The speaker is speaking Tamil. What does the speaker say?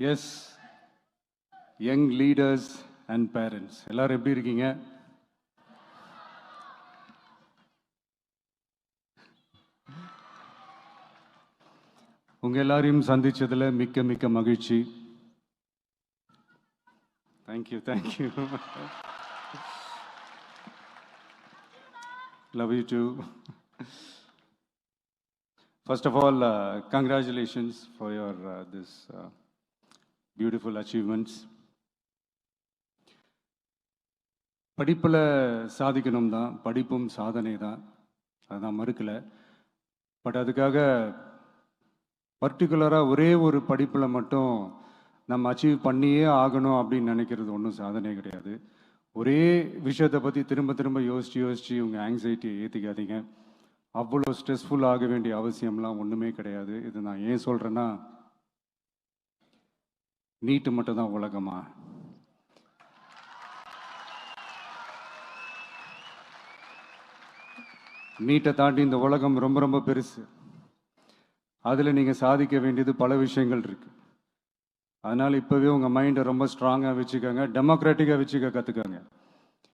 S young leaders and parents எல்லாரும் எப்படி இருக்கீங்க? உங்க எல்லாரையும் சந்திச்சதுல மிக்க மிக்க மகிழ்ச்சி. Thank you thank you. Love you too. First of all, congratulations for your this beautiful achievements. படிப்பில் சாதிக்கணும் தான், படிப்பும் சாதனை தான், அதுதான் மறுக்கலை. பட் அதுக்காக பர்டிகுலராக ஒரே ஒரு படிப்பில் மட்டும் நம்ம அச்சீவ் பண்ணியே ஆகணும் அப்படின்னு நினைக்கிறது ஒன்றும் சாதனை கிடையாது. ஒரே விஷயத்தை பற்றி திரும்ப திரும்ப யோசித்து உங்கள் ஆங்ஸைட்டியை ஏற்றிக்காதீங்க. அவ்வளோ ஸ்ட்ரெஸ்ஃபுல் ஆக வேண்டிய அவசியம்லாம் ஒன்றுமே கிடையாது. இது நான் ஏன் சொல்கிறேன்னா, நீட்டு மட்டும் தான் உலகமா? நீட்டை தாண்டி இந்த உலகம் ரொம்ப ரொம்ப பெருசு. அதில் நீங்கள் சாதிக்க வேண்டியது பல விஷயங்கள் இருக்குது. அதனால் இப்போவே உங்கள் மைண்டை ரொம்ப ஸ்ட்ராங்காக வச்சுக்கோங்க, டெமோக்ராட்டிக்காக வச்சுக்க கற்றுக்கோங்க.